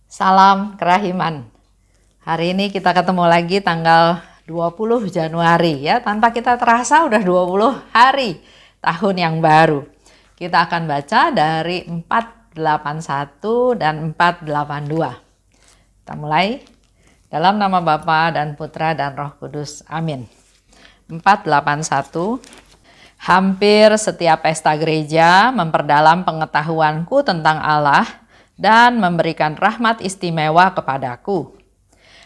Salam kerahiman. Hari ini kita ketemu lagi tanggal 20 Januari ya. Tanpa kita terasa udah 20 hari tahun yang baru. Kita akan baca dari 481 dan 482. Kita mulai. Dalam nama Bapa dan Putra dan Roh Kudus. Amin. 481. Hampir setiap pesta gereja memperdalam pengetahuanku tentang Allah dan memberikan rahmat istimewa kepadaku.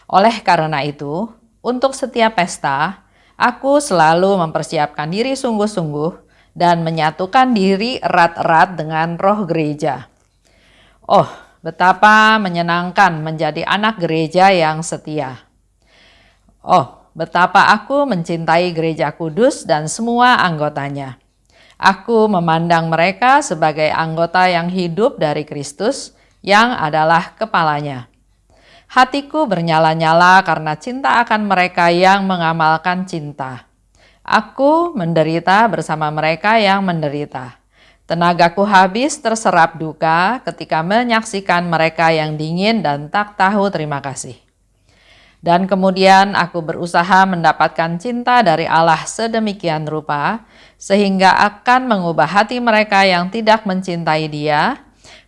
Oleh karena itu, untuk setiap pesta, aku selalu mempersiapkan diri sungguh-sungguh dan menyatukan diri erat-erat dengan roh gereja. Oh, betapa menyenangkan menjadi anak gereja yang setia. Oh, betapa aku mencintai gereja kudus dan semua anggotanya. Aku memandang mereka sebagai anggota yang hidup dari Kristus, yang adalah kepalanya. Hatiku bernyala-nyala karena cinta akan mereka yang mengamalkan cinta. Aku menderita bersama mereka yang menderita. Tenagaku habis terserap duka ketika menyaksikan mereka yang dingin dan tak tahu terima kasih. Dan kemudian aku berusaha mendapatkan cinta dari Allah sedemikian rupa, sehingga akan mengubah hati mereka yang tidak mencintai Dia,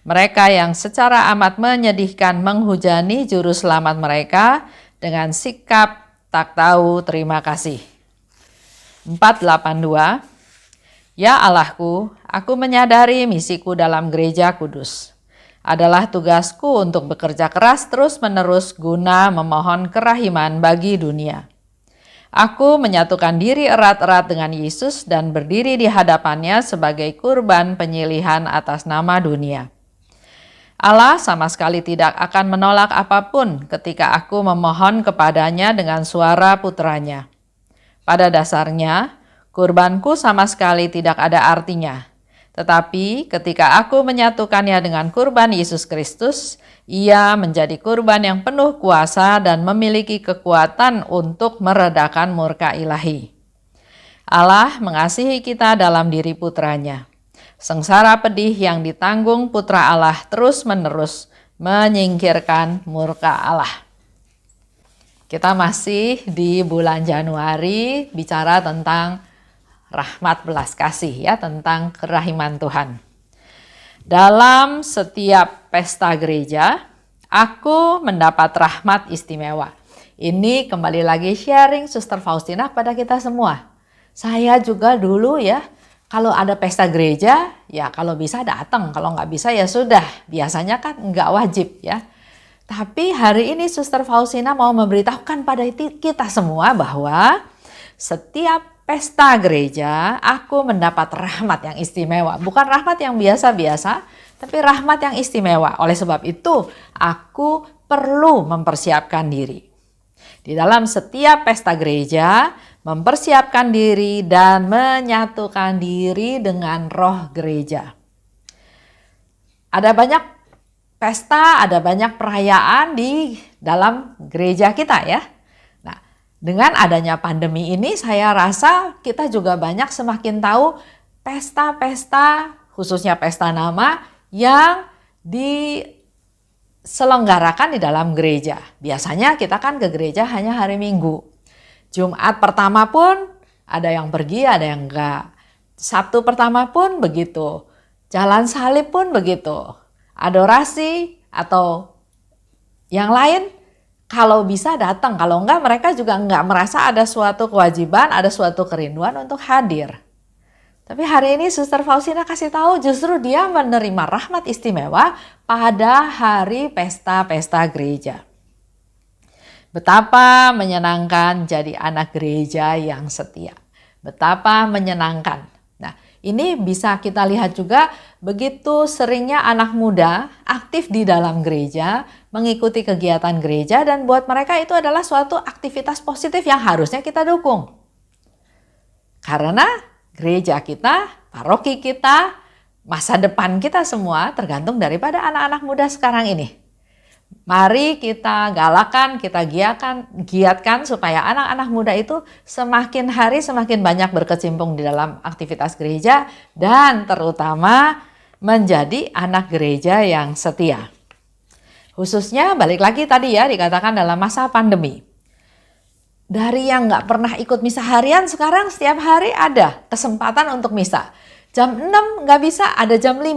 mereka yang secara amat menyedihkan menghujani juru selamat mereka dengan sikap tak tahu terima kasih. 482. Ya Allahku, aku menyadari misiku dalam gereja kudus. Adalah tugasku untuk bekerja keras terus-menerus guna memohon kerahiman bagi dunia. Aku menyatukan diri erat-erat dengan Yesus dan berdiri di hadapannya sebagai kurban penyilihan atas nama dunia. Allah sama sekali tidak akan menolak apapun ketika aku memohon kepadanya dengan suara putranya. Pada dasarnya, kurbanku sama sekali tidak ada artinya. Tetapi ketika aku menyatukannya dengan kurban Yesus Kristus, ia menjadi kurban yang penuh kuasa dan memiliki kekuatan untuk meredakan murka ilahi. Allah mengasihi kita dalam diri putranya. Sengsara pedih yang ditanggung putra Allah terus-menerus menyingkirkan murka Allah. Kita masih di bulan Januari bicara tentang rahmat belas kasih ya, tentang kerahiman Tuhan. Dalam setiap pesta gereja, aku mendapat rahmat istimewa. Ini kembali lagi sharing Suster Faustina pada kita semua. Saya juga dulu ya, kalau ada pesta gereja, ya kalau bisa datang. Kalau nggak bisa ya sudah. Biasanya kan nggak wajib ya. Tapi hari ini Suster Faustina mau memberitahukan pada kita semua bahwa setiap pesta gereja aku mendapat rahmat yang istimewa. Bukan rahmat yang biasa-biasa, tapi rahmat yang istimewa. Oleh sebab itu, aku perlu mempersiapkan diri. Di dalam setiap pesta gereja, mempersiapkan diri dan menyatukan diri dengan roh gereja. Ada banyak pesta, ada banyak perayaan di dalam gereja kita ya. Nah, dengan adanya pandemi ini saya rasa kita juga banyak semakin tahu pesta-pesta, khususnya pesta nama yang diselenggarakan di dalam gereja. Biasanya kita kan ke gereja hanya hari Minggu. Jumat pertama pun ada yang pergi, ada yang enggak. Sabtu pertama pun begitu. Jalan salib pun begitu. Adorasi atau yang lain kalau bisa datang. Kalau enggak mereka juga enggak merasa ada suatu kewajiban, ada suatu kerinduan untuk hadir. Tapi hari ini Suster Faustina kasih tahu justru dia menerima rahmat istimewa pada hari pesta-pesta gereja. Betapa menyenangkan jadi anak gereja yang setia. Betapa menyenangkan. Nah, ini bisa kita lihat juga begitu seringnya anak muda aktif di dalam gereja, mengikuti kegiatan gereja, dan buat mereka itu adalah suatu aktivitas positif yang harusnya kita dukung. Karena gereja kita, paroki kita, masa depan kita semua tergantung daripada anak-anak muda sekarang ini. Mari kita galakan, kita giatkan supaya anak-anak muda itu semakin hari semakin banyak berkecimpung di dalam aktivitas gereja dan terutama menjadi anak gereja yang setia. Khususnya balik lagi tadi ya, dikatakan dalam masa pandemi. Dari yang nggak pernah ikut misa harian, sekarang setiap hari ada kesempatan untuk misa. Jam 6 nggak bisa, ada jam 5,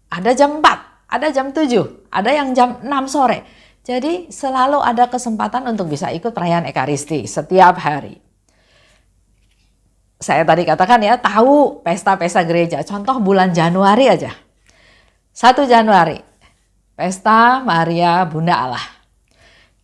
ada jam 4, ada jam 7, ada yang jam 6 sore. Jadi selalu ada kesempatan untuk bisa ikut perayaan Ekaristi setiap hari. Saya tadi katakan ya, tahu pesta-pesta gereja. Contoh bulan Januari aja. 1 Januari, Pesta Maria Bunda Allah.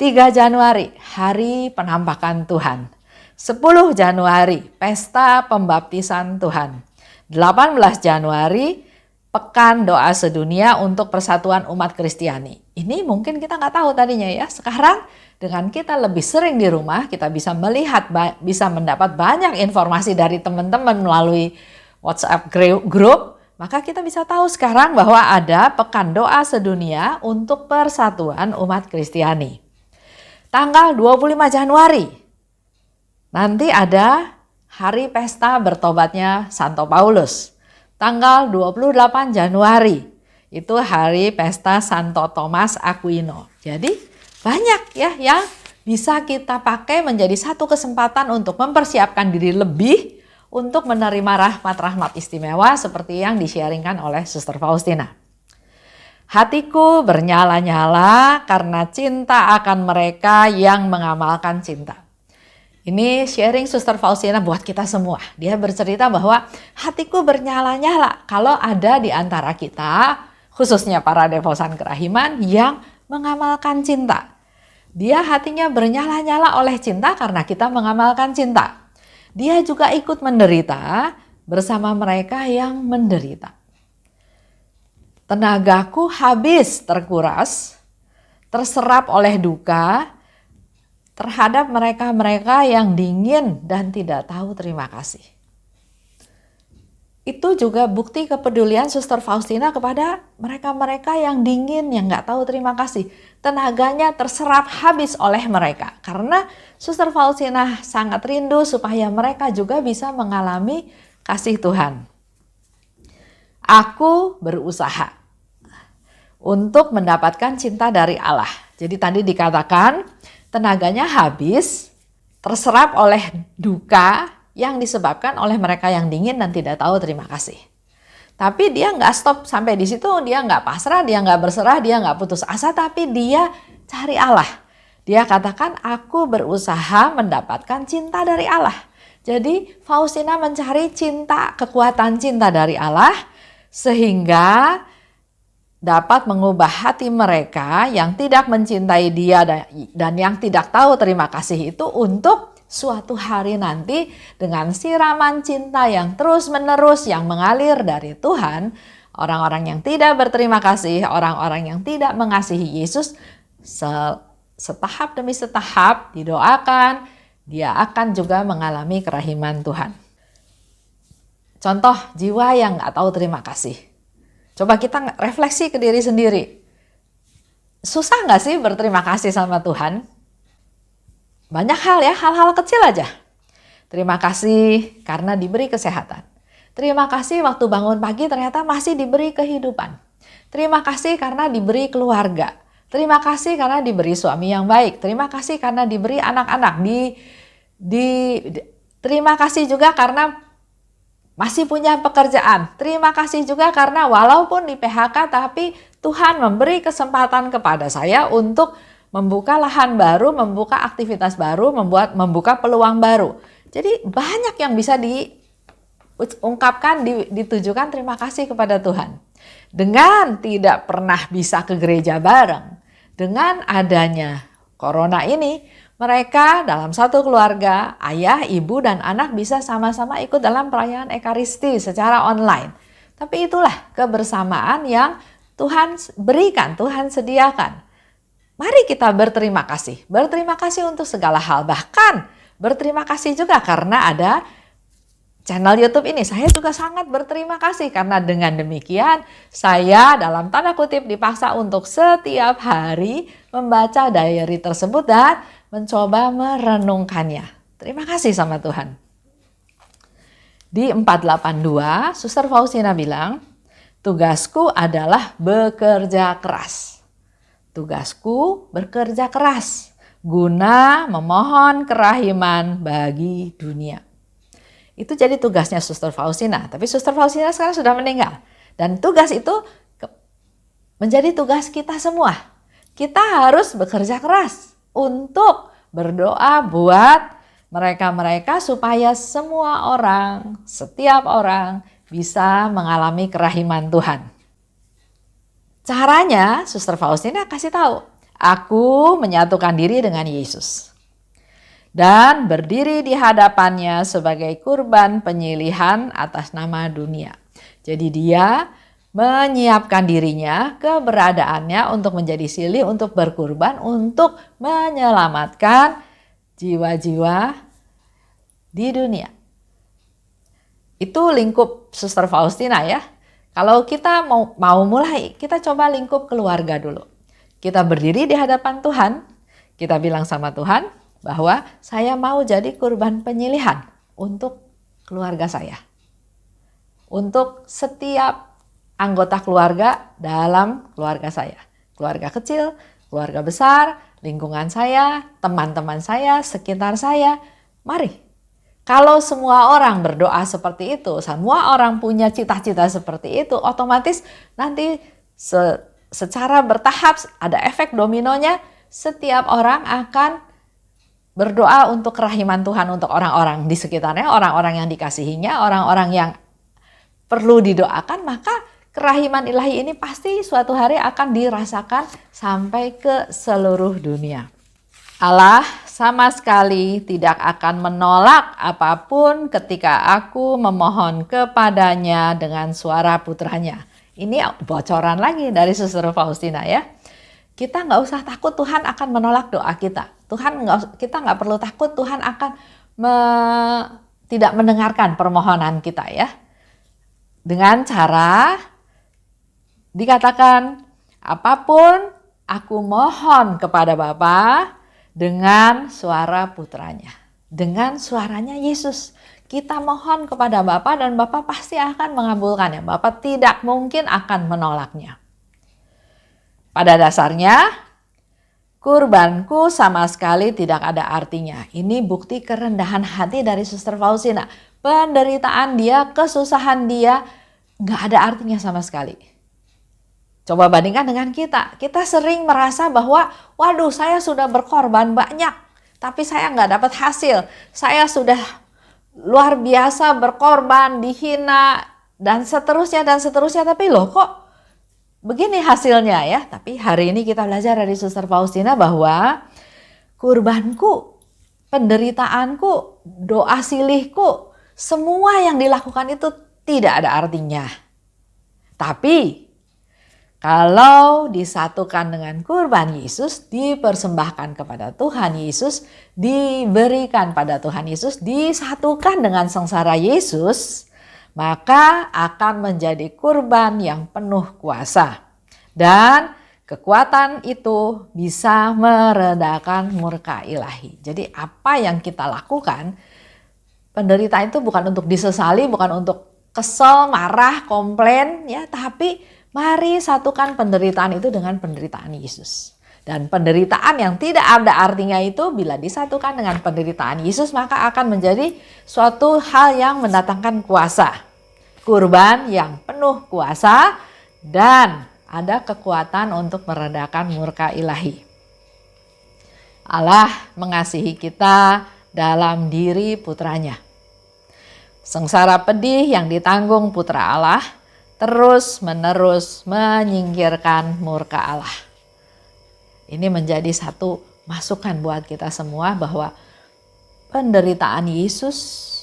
3 Januari, Hari Penampakan Tuhan. 10 Januari, Pesta Pembaptisan Tuhan. 18 Januari, Pekan Doa Sedunia untuk Persatuan Umat Kristiani. Ini mungkin kita nggak tahu tadinya ya. Sekarang dengan kita lebih sering di rumah, kita bisa melihat, bisa mendapat banyak informasi dari teman-teman melalui WhatsApp group. Maka kita bisa tahu sekarang bahwa ada Pekan Doa Sedunia untuk Persatuan Umat Kristiani. Tanggal 25 Januari, nanti ada Hari Pesta Bertobatnya Santo Paulus. Tanggal 28 Januari, itu Hari Pesta Santo Thomas Aquino. Jadi banyak ya yang bisa kita pakai menjadi satu kesempatan untuk mempersiapkan diri lebih untuk menerima rahmat-rahmat istimewa seperti yang di-sharingkan oleh Suster Faustina. Hatiku bernyala-nyala karena cinta akan mereka yang mengamalkan cinta. Ini sharing Suster Faustina buat kita semua. Dia bercerita bahwa hatiku bernyala-nyala kalau ada di antara kita, khususnya para devosan kerahiman yang mengamalkan cinta. Dia hatinya bernyala-nyala oleh cinta karena kita mengamalkan cinta. Dia juga ikut menderita bersama mereka yang menderita. Tenagaku habis terkuras, terserap oleh duka terhadap mereka-mereka yang dingin dan tidak tahu terima kasih. Itu juga bukti kepedulian Suster Faustina kepada mereka-mereka yang dingin, yang nggak tahu terima kasih. Tenaganya terserap habis oleh mereka. Karena Suster Faustina sangat rindu supaya mereka juga bisa mengalami kasih Tuhan. Aku berusaha untuk mendapatkan cinta dari Allah. Jadi tadi dikatakan tenaganya habis, terserap oleh duka yang disebabkan oleh mereka yang dingin dan tidak tahu terima kasih. Tapi dia nggak stop sampai di situ, dia nggak pasrah, dia nggak berserah, dia nggak putus asa, tapi dia cari Allah. Dia katakan, aku berusaha mendapatkan cinta dari Allah. Jadi Faustina mencari cinta, kekuatan cinta dari Allah, sehingga dapat mengubah hati mereka yang tidak mencintai dia dan yang tidak tahu terima kasih itu untuk suatu hari nanti dengan siraman cinta yang terus-menerus yang mengalir dari Tuhan, orang-orang yang tidak berterima kasih, orang-orang yang tidak mengasihi Yesus, setahap demi setahap didoakan, dia akan juga mengalami kerahiman Tuhan. Contoh jiwa yang nggak tahu terima kasih. Coba kita refleksi ke diri sendiri. Susah nggak sih berterima kasih sama Tuhan? Banyak hal ya, hal-hal kecil aja. Terima kasih karena diberi kesehatan. Terima kasih waktu bangun pagi ternyata masih diberi kehidupan. Terima kasih karena diberi keluarga. Terima kasih karena diberi suami yang baik. Terima kasih karena diberi anak-anak. Terima kasih juga karena masih punya pekerjaan. Terima kasih juga karena walaupun di PHK tapi Tuhan memberi kesempatan kepada saya untuk membuka lahan baru, membuka aktivitas baru, membuka peluang baru. Jadi banyak yang bisa diungkapkan, ditujukan terima kasih kepada Tuhan. Dengan tidak pernah bisa ke gereja bareng, dengan adanya corona ini, mereka dalam satu keluarga, ayah, ibu, dan anak bisa sama-sama ikut dalam perayaan Ekaristi secara online. Tapi itulah kebersamaan yang Tuhan berikan, Tuhan sediakan. Mari kita berterima kasih. Berterima kasih untuk segala hal. Bahkan berterima kasih juga karena ada channel YouTube ini. Saya juga sangat berterima kasih karena dengan demikian saya dalam tanda kutip dipaksa untuk setiap hari membaca diary tersebut dan mencoba merenungkannya. Terima kasih sama Tuhan. Di 482, Suster Faustina bilang, tugasku adalah bekerja keras. Tugasku bekerja keras guna memohon kerahiman bagi dunia. Itu jadi tugasnya Suster Faustina. Tapi Suster Faustina sekarang sudah meninggal. Dan tugas itu menjadi tugas kita semua. Kita harus bekerja keras untuk berdoa buat mereka-mereka supaya semua orang, setiap orang bisa mengalami kerahiman Tuhan. Caranya Suster Faustina kasih tahu, aku menyatukan diri dengan Yesus dan berdiri di hadapannya sebagai kurban penyilihan atas nama dunia. Jadi dia menyiapkan dirinya, keberadaannya untuk menjadi silih, untuk berkurban, untuk menyelamatkan jiwa-jiwa di dunia. Itu lingkup Suster Faustina ya. Kalau kita mau mulai, kita coba lingkup keluarga dulu. Kita berdiri di hadapan Tuhan, kita bilang sama Tuhan bahwa saya mau jadi kurban penyilihan untuk keluarga saya. Untuk setiap anggota keluarga dalam keluarga saya. Keluarga kecil, keluarga besar, lingkungan saya, teman-teman saya, sekitar saya. Mari. Kalau semua orang berdoa seperti itu, semua orang punya cita-cita seperti itu, otomatis nanti secara bertahap ada efek dominonya, setiap orang akan berdoa untuk kerahiman Tuhan untuk orang-orang di sekitarnya, orang-orang yang dikasihinya, orang-orang yang perlu didoakan, maka kerahiman ilahi ini pasti suatu hari akan dirasakan sampai ke seluruh dunia. Allah sama sekali tidak akan menolak apapun ketika aku memohon kepadanya dengan suara putranya. Ini bocoran lagi dari Suster Faustina ya. Kita nggak usah takut Tuhan akan menolak doa kita. Kita nggak perlu takut Tuhan akan tidak mendengarkan permohonan kita ya. Dengan cara dikatakan apapun aku mohon kepada Bapa dengan suara putranya, dengan suaranya Yesus. Kita mohon kepada Bapa dan Bapa pasti akan mengabulkannya. Bapa tidak mungkin akan menolaknya. Pada dasarnya, kurbanku sama sekali tidak ada artinya. Ini bukti kerendahan hati dari Suster Faustina. Penderitaan dia, kesusahan dia, nggak ada artinya sama sekali. Coba bandingkan dengan kita. Kita sering merasa bahwa, waduh saya sudah berkorban banyak, tapi saya nggak dapat hasil. Saya sudah luar biasa berkorban, dihina, dan seterusnya, tapi loh kok begini hasilnya ya. Tapi hari ini kita belajar dari Suster Faustina bahwa kurbanku, penderitaanku, doa silihku, semua yang dilakukan itu tidak ada artinya. Tapi kalau disatukan dengan kurban Yesus, dipersembahkan kepada Tuhan Yesus, diberikan pada Tuhan Yesus, disatukan dengan sengsara Yesus, maka akan menjadi kurban yang penuh kuasa. Dan kekuatan itu bisa meredakan murka ilahi. Jadi apa yang kita lakukan, penderitaan itu bukan untuk disesali, bukan untuk kesel, marah, komplain, ya, tapi mari satukan penderitaan itu dengan penderitaan Yesus. Dan penderitaan yang tidak ada artinya itu bila disatukan dengan penderitaan Yesus maka akan menjadi suatu hal yang mendatangkan kuasa. Kurban yang penuh kuasa dan ada kekuatan untuk meredakan murka ilahi. Allah mengasihi kita dalam diri putranya. Sengsara pedih yang ditanggung putra Allah terus-menerus menyingkirkan murka Allah. Ini menjadi satu masukan buat kita semua bahwa penderitaan Yesus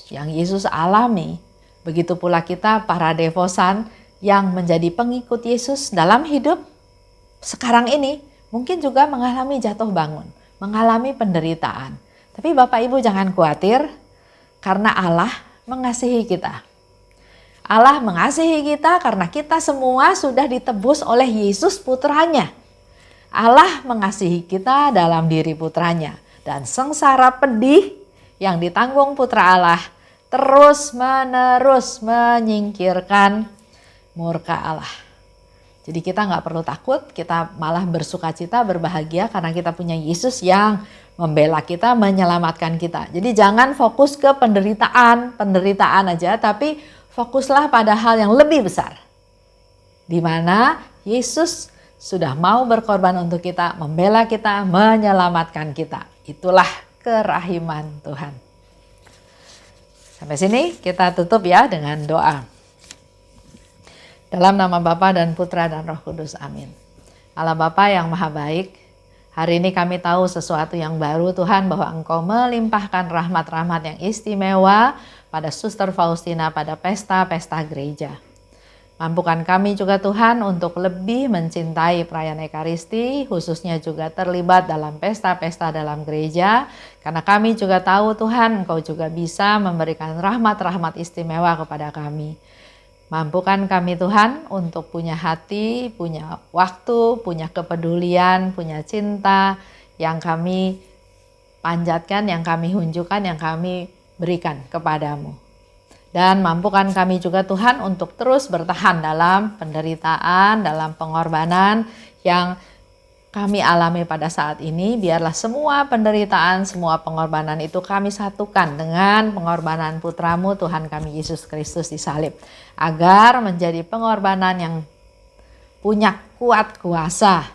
yang Yesus alami, begitu pula kita para devosan yang menjadi pengikut Yesus dalam hidup sekarang ini mungkin juga mengalami jatuh bangun, mengalami penderitaan. Tapi Bapak Ibu jangan khawatir karena Allah mengasihi kita. Allah mengasihi kita karena kita semua sudah ditebus oleh Yesus putranya. Allah mengasihi kita dalam diri putranya. Dan sengsara pedih yang ditanggung putra Allah terus menerus menyingkirkan murka Allah. Jadi kita nggak perlu takut, kita malah bersukacita, berbahagia karena kita punya Yesus yang membela kita, menyelamatkan kita. Jadi jangan fokus ke penderitaan aja, tapi fokuslah pada hal yang lebih besar. Di mana Yesus sudah mau berkorban untuk kita, membela kita, menyelamatkan kita. Itulah kerahiman Tuhan. Sampai sini kita tutup ya dengan doa. Dalam nama Bapa dan Putra dan Roh Kudus, amin. Allah Bapa yang maha baik, hari ini kami tahu sesuatu yang baru Tuhan, bahwa Engkau melimpahkan rahmat-rahmat yang istimewa pada Suster Faustina pada pesta-pesta gereja. Mampukan kami juga Tuhan untuk lebih mencintai perayaan Ekaristi, khususnya juga terlibat dalam pesta-pesta dalam gereja, karena kami juga tahu Tuhan Engkau juga bisa memberikan rahmat-rahmat istimewa kepada kami. Mampukan kami Tuhan untuk punya hati, punya waktu, punya kepedulian, punya cinta yang kami panjatkan, yang kami hunjukkan, yang kami berikan kepadamu. Dan mampukan kami juga Tuhan untuk terus bertahan dalam penderitaan, dalam pengorbanan yang kami alami pada saat ini. Biarlah semua penderitaan, semua pengorbanan itu kami satukan dengan pengorbanan Putramu Tuhan kami Yesus Kristus di salib, agar menjadi pengorbanan yang punya kuat kuasa,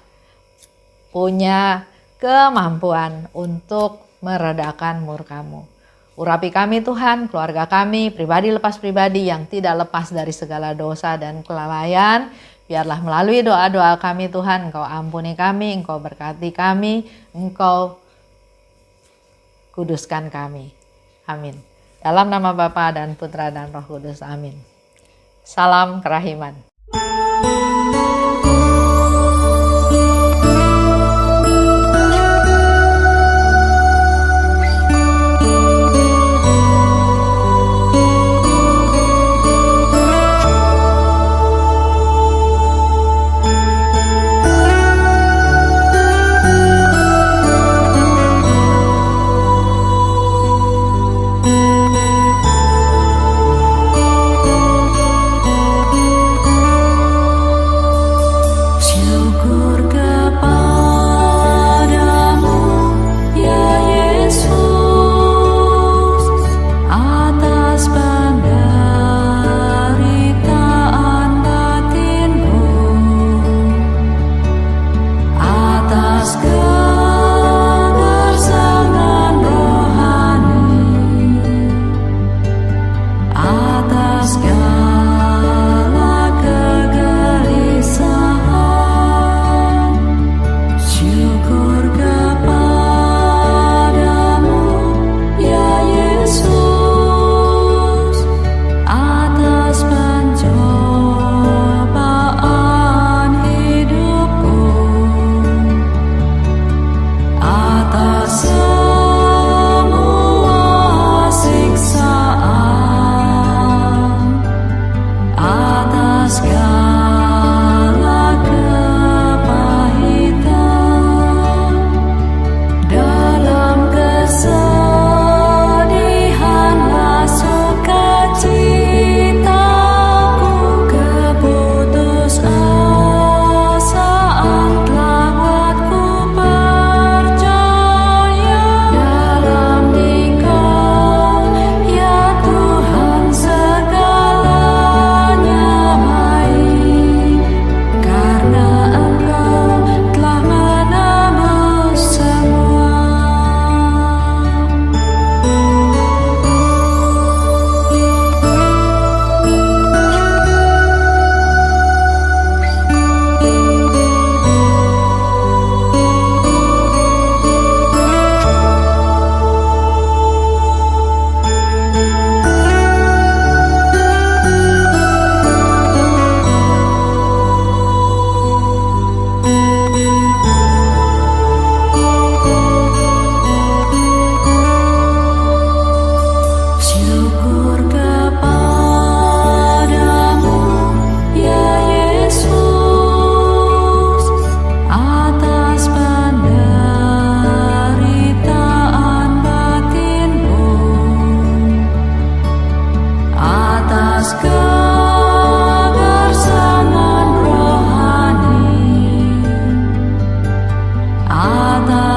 punya kemampuan untuk meredakan murka-Mu. Urapi kami Tuhan, keluarga kami, pribadi lepas pribadi yang tidak lepas dari segala dosa dan kelalaian. Biarlah melalui doa-doa kami Tuhan, Engkau ampuni kami, Engkau berkati kami, Engkau kuduskan kami. Amin. Dalam nama Bapa dan Putra dan Roh Kudus. Amin. Salam kerahiman.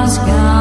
sky.